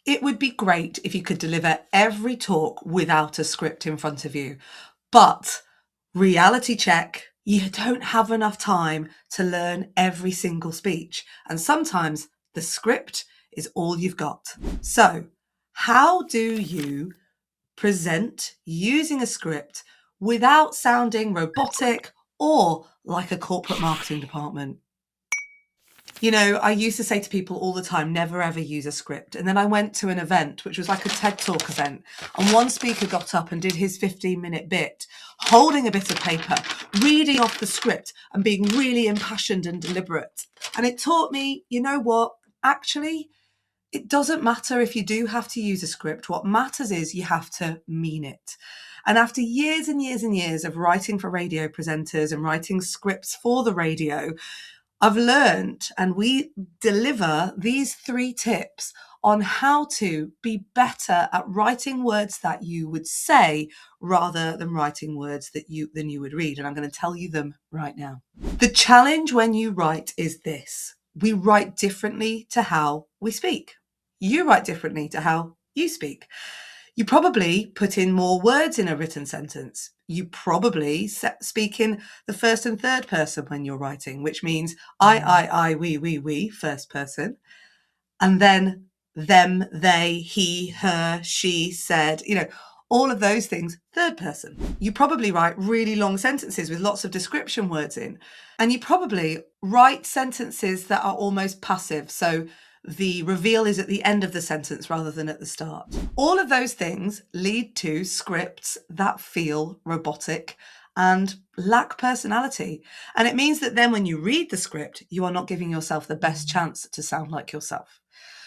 It would be great if you could deliver every talk without a script in front of you. But reality check, you don't have enough time to learn every single speech. And sometimes the script is all you've got. So, how do you present using a script without sounding robotic or like a corporate marketing department? You know, I used to say to people all the time, never ever use a script. And then I went to an event, which was like a TED Talk event. And one speaker got up and did his 15-minute bit, holding a bit of paper, reading off the script and being really impassioned and deliberate. And it taught me, you know what, actually, it doesn't matter if you do have to use a script. What matters is you have to mean it. And after years and years and years of writing for radio presenters and writing scripts for the radio, I've learned, and we deliver these 3 tips on how to be better at writing words that you would say rather than writing words that you would read. And I'm going to tell you them right now. The challenge when you write is this: we write differently to how we speak. You write differently to how you speak. You probably put in more words in a written sentence. You probably speak in the first and third person when you're writing, which means I, we, first person. And then them, they, he, her, she, said, all of those things, third person. You probably write really long sentences with lots of description words in. And you probably write sentences that are almost passive. So the reveal is at the end of the sentence rather than at the start. All of those things lead to scripts that feel robotic and lack personality. And it means that then when you read the script, you are not giving yourself the best chance to sound like yourself.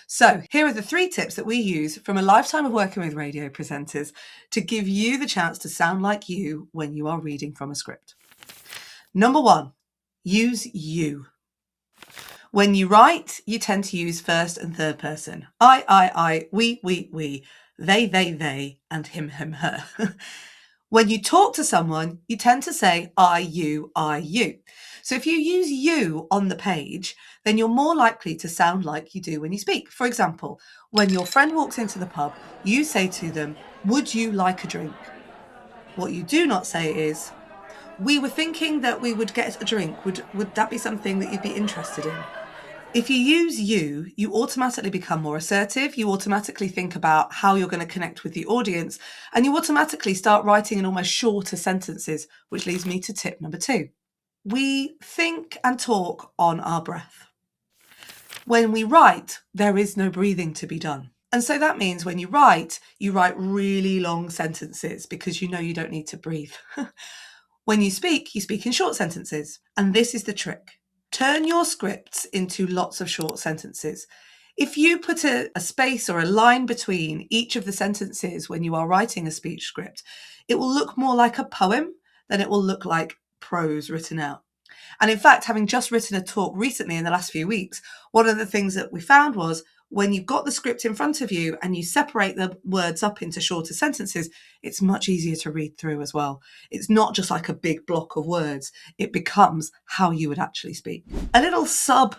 So here are the 3 tips that we use from a lifetime of working with radio presenters to give you the chance to sound like you when you are reading from a script. Number 1, use you. When you write, you tend to use first and third person. I, we, they, and him, her. When you talk to someone, you tend to say I, you. So if you use you on the page, then you're more likely to sound like you do when you speak. For example, when your friend walks into the pub, you say to them, would you like a drink? What you do not say is, we were thinking that we would get a drink. Would that be something that you'd be interested in? If you use you automatically become more assertive. You automatically think about how you're going to connect with the audience, and you automatically start writing in almost shorter sentences, which leads me to tip number 2. We think and talk on our breath. When we write, there is no breathing to be done. And so that means when you write really long sentences because you know you don't need to breathe. When you speak in short sentences. And this is the trick. Turn your scripts into lots of short sentences. If you put a space or a line between each of the sentences when you are writing a speech script, it will look more like a poem than it will look like prose written out. And in fact, having just written a talk recently in the last few weeks, one of the things that we found was when you've got the script in front of you and you separate the words up into shorter sentences, it's much easier to read through as well. It's not just like a big block of words. It becomes how you would actually speak. A little sub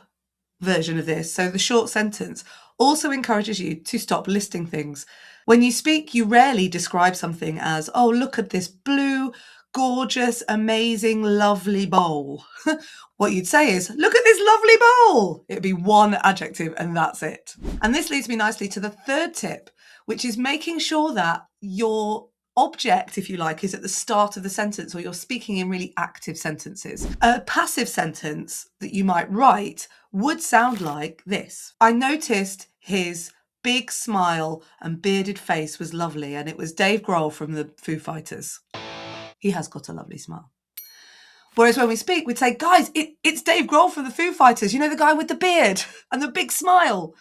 version of this, so the short sentence, also encourages you to stop listing things. When you speak, you rarely describe something as, oh, look at this blue, gorgeous, amazing, lovely bowl. What you'd say is, look at this lovely bowl. It'd be one adjective and that's it. And this leads me nicely to the 3rd tip, which is making sure that your object, if you like, is at the start of the sentence, or you're speaking in really active sentences. A passive sentence that you might write would sound like this. I noticed his big smile and bearded face was lovely, and it was Dave Grohl from the Foo Fighters. He has got a lovely smile. Whereas when we speak, we'd say, guys, it's Dave Grohl from the Foo Fighters. You know, the guy with the beard and the big smile.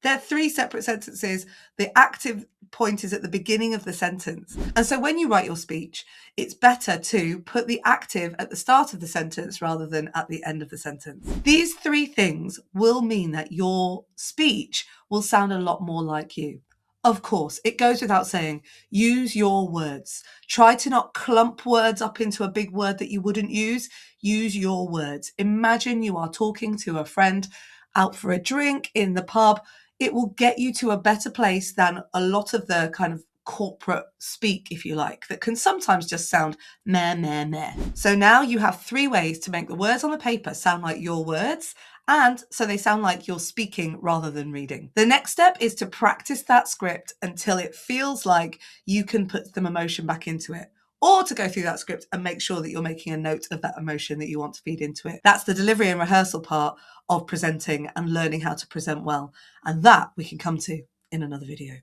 They're 3 separate sentences. The active point is at the beginning of the sentence. And so when you write your speech, it's better to put the active at the start of the sentence rather than at the end of the sentence. These 3 things will mean that your speech will sound a lot more like you. Of course, it goes without saying, use your words. Try to not clump words up into a big word that you wouldn't use. Use your words. Imagine you are talking to a friend out for a drink in the pub. it will get you to a better place than a lot of the kind of corporate speak, if you like, that can sometimes just sound meh, meh, meh. So now you have 3 ways to make the words on the paper sound like your words, and so they sound like you're speaking rather than reading. The next step is to practice that script until it feels like you can put some emotion back into it, or to go through that script and make sure that you're making a note of that emotion that you want to feed into it. That's the delivery and rehearsal part of presenting and learning how to present well. And that we can come to in another video.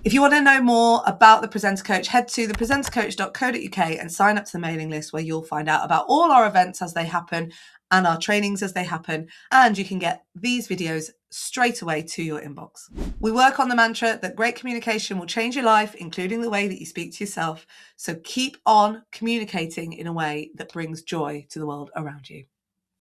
If you want to know more about the Presenter Coach, head to thepresentercoach.co.uk and sign up to the mailing list, where you'll find out about all our events as they happen and our trainings as they happen, and you can get these videos straight away to your inbox. We work on the mantra that great communication will change your life, including the way that you speak to yourself. So keep on communicating in a way that brings joy to the world around you.